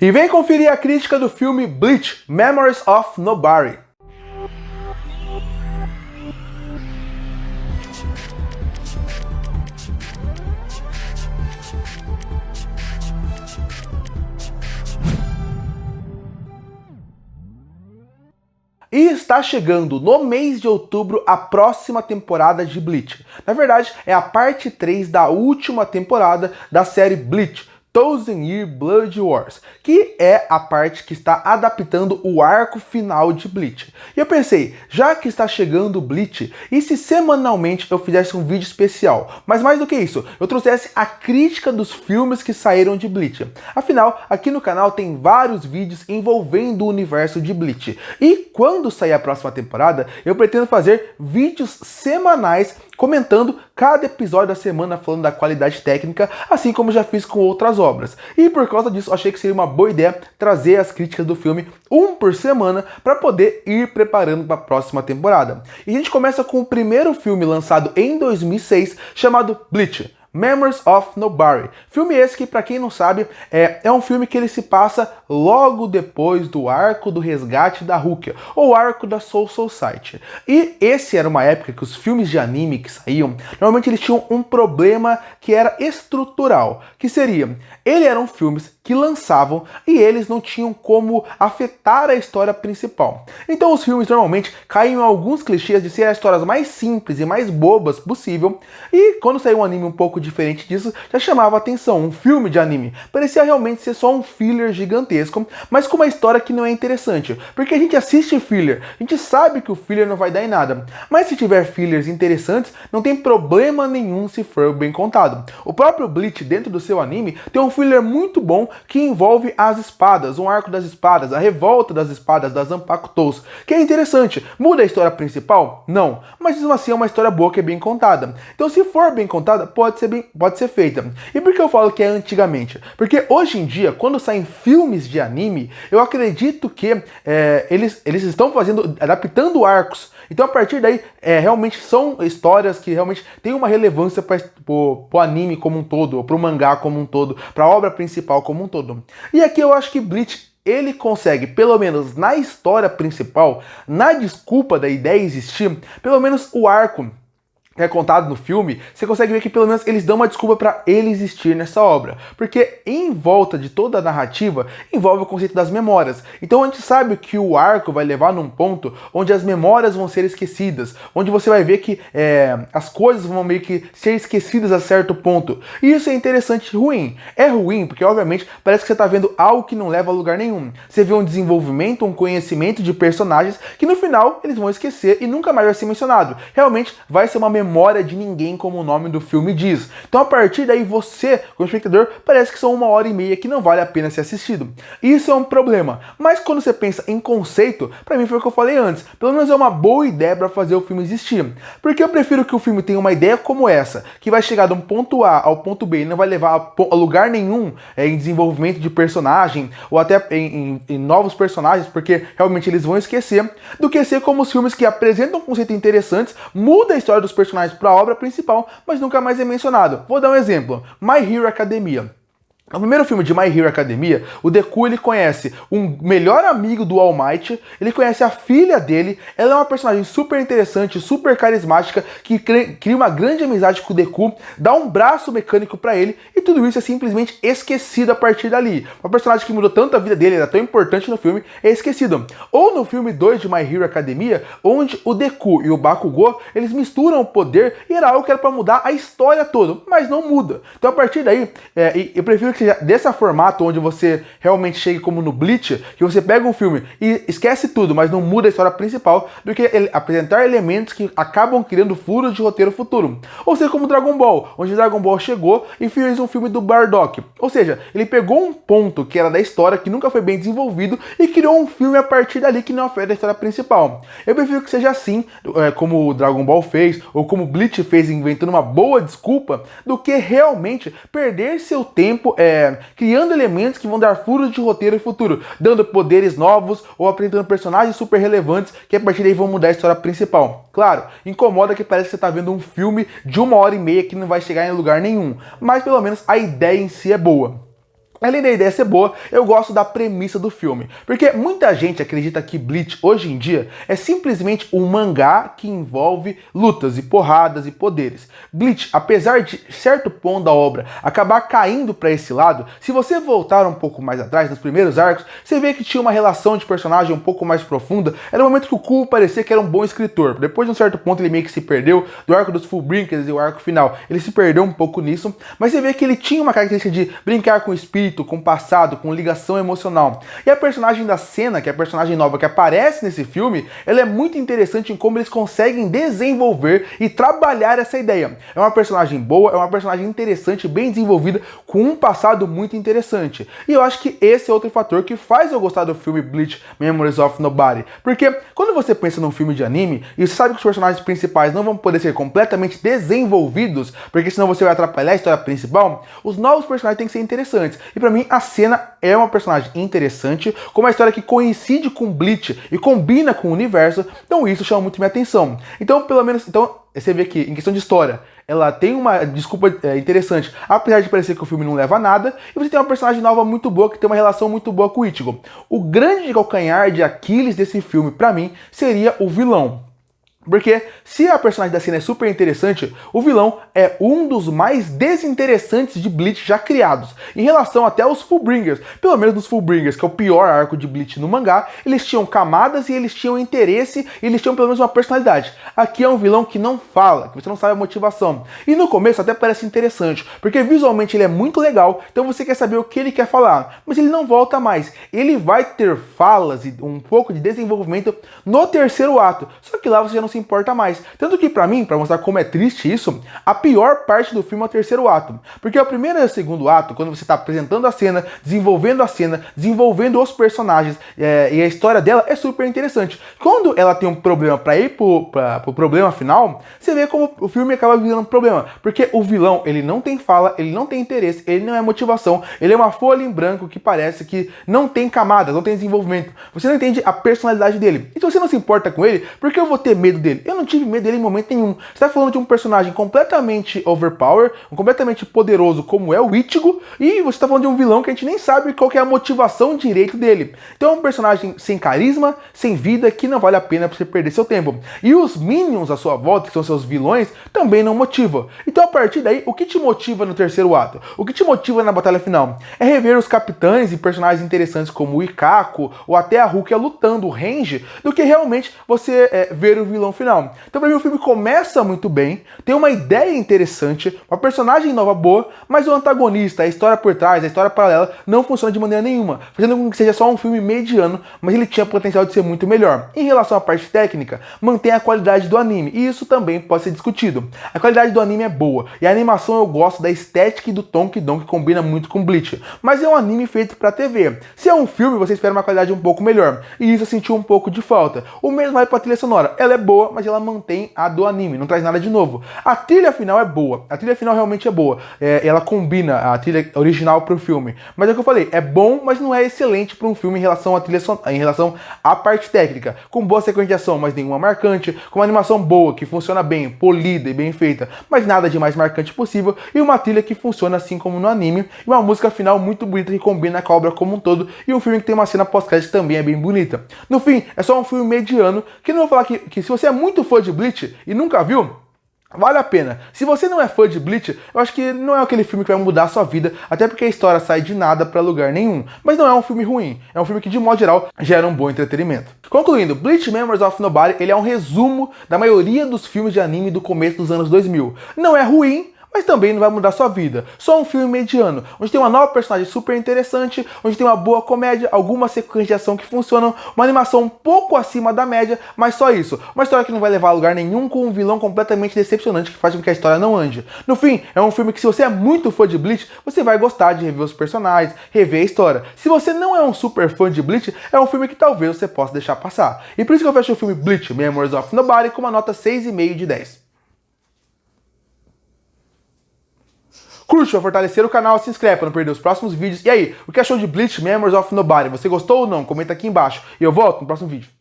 E vem conferir a crítica do filme Bleach, Memories of Nobody. E está chegando no mês de outubro a próxima temporada de Bleach. Na verdade, é a parte 3 da última temporada da série Bleach, Thousand Year Blood Wars, que é a parte que está adaptando o arco final de Bleach. E eu pensei, já que está chegando o Bleach, e se semanalmente eu fizesse um vídeo especial? Mas mais do que isso, eu trouxesse a crítica dos filmes que saíram de Bleach. Afinal, aqui no canal tem vários vídeos envolvendo o universo de Bleach. E quando sair a próxima temporada, eu pretendo fazer vídeos semanais comentando cada episódio da semana, falando da qualidade técnica, assim como já fiz com outras obras. E por causa disso, achei que seria uma boa ideia trazer as críticas do filme um por semana para poder ir preparando para a próxima temporada. E a gente começa com o primeiro filme lançado em 2006, chamado Bleach, Memories of Nobody. Filme esse que, para quem não sabe, é um filme que ele se passa logo depois do arco do resgate da Rukia, ou arco da Soul Society. E esse era uma época que os filmes de anime que saíam, normalmente eles tinham um problema que era estrutural, que seria, eles eram filmes que lançavam e eles não tinham como afetar a história principal. Então os filmes normalmente caíam em alguns clichês de ser as histórias mais simples e mais bobas possível, e quando saiu um anime um pouco diferente disso, já chamava atenção. Um filme de anime parecia realmente ser só um filler gigantesco, mas com uma história que não é interessante, porque a gente assiste filler, a gente sabe que o filler não vai dar em nada, mas se tiver fillers interessantes, não tem problema nenhum se for bem contado. O próprio Bleach, dentro do seu anime, tem um filler muito bom que envolve as espadas, um arco das espadas, a revolta das espadas, das Zanpakutos, que é interessante. Muda a história principal? Não, mas mesmo assim é uma história boa que é bem contada. Então se for bem contada, pode ser feita. E por que eu falo que é antigamente? Porque hoje em dia, quando saem filmes de anime, eu acredito que eles estão adaptando arcos. Então a partir daí, realmente são histórias que realmente têm uma relevância para o anime como um todo, para o mangá como um todo, para a obra principal como um todo. E aqui eu acho que Bleach, ele consegue, pelo menos na história principal, na desculpa da ideia existir, pelo menos o arco que é contado no filme, você consegue ver que pelo menos eles dão uma desculpa para ele existir nessa obra. Porque em volta de toda a narrativa, envolve o conceito das memórias. Então a gente sabe que o arco vai levar num ponto onde as memórias vão ser esquecidas, onde você vai ver que as coisas vão meio que ser esquecidas a certo ponto. E isso é interessante e ruim. É ruim porque, obviamente, parece que você está vendo algo que não leva a lugar nenhum. Você vê um desenvolvimento, um conhecimento de personagens que no final eles vão esquecer e nunca mais vai ser mencionado. Realmente vai ser uma memória de ninguém, como o nome do filme diz. Então a partir daí você, como espectador, parece que são 1h30 que não vale a pena ser assistido. Isso é um problema. Mas quando você pensa em conceito, pra mim foi o que eu falei antes, pelo menos é uma boa ideia para fazer o filme existir. Porque eu prefiro que o filme tenha uma ideia como essa, que vai chegar de um ponto A ao ponto B e não vai levar a lugar nenhum em desenvolvimento de personagem, ou até em novos personagens, porque realmente eles vão esquecer, do que ser como os filmes que apresentam conceitos interessantes, muda a história dos personagens para a obra principal, mas nunca mais é mencionado. Vou dar um exemplo. My Hero Academia. No primeiro filme de My Hero Academia, o Deku ele conhece um melhor amigo do All Might, ele conhece a filha dele, ela é uma personagem super interessante, super carismática, que cria uma grande amizade com o Deku, dá um braço mecânico pra ele, e tudo isso é simplesmente esquecido a partir dali. Uma personagem que mudou tanto a vida dele, era tão importante no filme, é esquecido. Ou no filme 2 de My Hero Academia, onde o Deku e o Bakugou, eles misturam o poder, e era algo que era pra mudar a história toda, mas não muda. Então a partir daí, eu prefiro que seja desse formato onde você realmente chega como no Bleach, que você pega um filme e esquece tudo, mas não muda a história principal, do que apresentar elementos que acabam criando furos de roteiro futuro. Ou seja, como Dragon Ball, onde Dragon Ball chegou e fez um filme do Bardock. Ou seja, ele pegou um ponto que era da história, que nunca foi bem desenvolvido, e criou um filme a partir dali que não afeta a história principal. Eu prefiro que seja assim, como o Dragon Ball fez, ou como o Bleach fez, inventando uma boa desculpa, do que realmente perder seu tempo criando elementos que vão dar furos de roteiro futuro, dando poderes novos ou apresentando personagens super relevantes que a partir daí vão mudar a história principal. Claro, incomoda que parece que você está vendo um filme de 1h30 que não vai chegar em lugar nenhum, mas pelo menos a ideia em si é boa. Além da ideia ser boa, eu gosto da premissa do filme, porque muita gente acredita que Bleach hoje em dia é simplesmente um mangá que envolve lutas e porradas e poderes. Bleach, apesar de certo ponto da obra acabar caindo para esse lado, se você voltar um pouco mais atrás, nos primeiros arcos, você vê que tinha uma relação de personagem um pouco mais profunda. Era o momento que o Kubo parecia que era um bom escritor. Depois de um certo ponto ele meio que se perdeu, do arco dos Fullbrinkers e o arco final, ele se perdeu um pouco nisso, mas você vê que ele tinha uma característica de brincar com o espírito, com o passado, com ligação emocional. E a personagem da Senna, que é a personagem nova que aparece nesse filme, ela é muito interessante em como eles conseguem desenvolver e trabalhar essa ideia. É uma personagem boa, é uma personagem interessante, bem desenvolvida, com um passado muito interessante. E eu acho que esse é outro fator que faz eu gostar do filme Bleach Memories of Nobody. Porque quando você pensa num filme de anime, e você sabe que os personagens principais não vão poder ser completamente desenvolvidos, porque senão você vai atrapalhar a história principal, os novos personagens têm que ser interessantes. E pra mim, a Senna é uma personagem interessante, com uma história que coincide com Bleach e combina com o universo, então isso chama muito minha atenção. Então, pelo menos, você vê que, em questão de história, ela tem uma desculpa interessante, apesar de parecer que o filme não leva a nada, e você tem uma personagem nova muito boa, que tem uma relação muito boa com o Ichigo. O grande calcanhar de Aquiles desse filme, pra mim, seria o vilão. Porque se a personagem da Senna é super interessante, o vilão é um dos mais desinteressantes de Bleach já criados. Em relação até aos Fullbringers, pelo menos nos Fullbringers, que é o pior arco de Bleach no mangá, eles tinham camadas e eles tinham interesse e eles tinham pelo menos uma personalidade. Aqui é um vilão que não fala, que você não sabe a motivação. E no começo até parece interessante, porque visualmente ele é muito legal, então você quer saber o que ele quer falar. Mas ele não volta mais. Ele vai ter falas e um pouco de desenvolvimento no terceiro ato. Só que lá você já não se importa mais. Tanto que pra mim, pra mostrar como é triste isso, a pior parte do filme é o terceiro ato. Porque o primeiro e o segundo ato, quando você tá apresentando a cena, desenvolvendo os personagens e a história dela é super interessante. Quando ela tem um problema pra ir pro problema final, você vê como o filme acaba virando um problema. Porque o vilão, ele não tem fala, ele não tem interesse, ele não é motivação, ele é uma folha em branco que parece que não tem camadas, não tem desenvolvimento. Você não entende a personalidade dele. E se você não se importa com ele, por que eu vou ter medo dele? Eu não tive medo dele em momento nenhum. Você tá falando de um personagem completamente overpower, completamente poderoso como é o Ichigo, e você tá falando de um vilão que a gente nem sabe qual que é a motivação direito dele. Então é um personagem sem carisma, sem vida, que não vale a pena pra você perder seu tempo. E os minions à sua volta, que são seus vilões, também não motivam. Então a partir daí, o que te motiva no terceiro ato? O que te motiva na batalha final? É rever os capitães e personagens interessantes como o Ikako, ou até a Rukia lutando o range, do que realmente você ver o vilão final. Então pra mim o filme começa muito bem, tem uma ideia interessante, uma personagem nova boa, mas o antagonista, a história por trás, a história paralela, não funciona de maneira nenhuma, fazendo com que seja só um filme mediano, mas ele tinha potencial de ser muito melhor. Em relação à parte técnica, mantém a qualidade do anime, e isso também pode ser discutido. A qualidade do anime é boa, e a animação eu gosto da estética e do tom que combina muito com Bleach, mas é um anime feito pra TV. Se é um filme, você espera uma qualidade um pouco melhor, e isso eu senti um pouco de falta. O mesmo vai pra trilha sonora, ela é boa, mas ela mantém a do anime, não traz nada de novo. A trilha final é boa, a trilha final realmente é boa, ela combina a trilha original pro filme, mas é o que eu falei, é bom, mas não é excelente para um filme em relação à trilha em relação à parte técnica, com boa sequência de ação, mas nenhuma marcante, com uma animação boa, que funciona bem, polida e bem feita, mas nada de mais marcante possível, e uma trilha que funciona assim como no anime, e uma música final muito bonita que combina com a obra como um todo, e um filme que tem uma cena pós-crédito também é bem bonita. No fim, é só um filme mediano, que não vou falar que se você é muito fã de Bleach e nunca viu, vale a pena. Se você não é fã de Bleach, eu acho que não é aquele filme que vai mudar a sua vida, até porque a história sai de nada pra lugar nenhum. Mas não é um filme ruim, é um filme que de modo geral gera um bom entretenimento. Concluindo, Bleach Memories of Nobody, ele é um resumo da maioria dos filmes de anime do começo dos anos 2000. Não é ruim, mas também não vai mudar sua vida. Só um filme mediano, onde tem uma nova personagem super interessante, onde tem uma boa comédia, algumas sequências de ação que funcionam, uma animação um pouco acima da média, mas só isso. Uma história que não vai levar a lugar nenhum, com um vilão completamente decepcionante que faz com que a história não ande. No fim, é um filme que se você é muito fã de Bleach, você vai gostar de rever os personagens, rever a história. Se você não é um super fã de Bleach, é um filme que talvez você possa deixar passar. E por isso que eu fecho o filme Bleach Memories of Nobody com uma nota 6,5 de 10. Curte para fortalecer o canal, se inscreve para não perder os próximos vídeos. E aí, o que achou de Bleach Memories of Nobody? Você gostou ou não? Comenta aqui embaixo. E eu volto no próximo vídeo.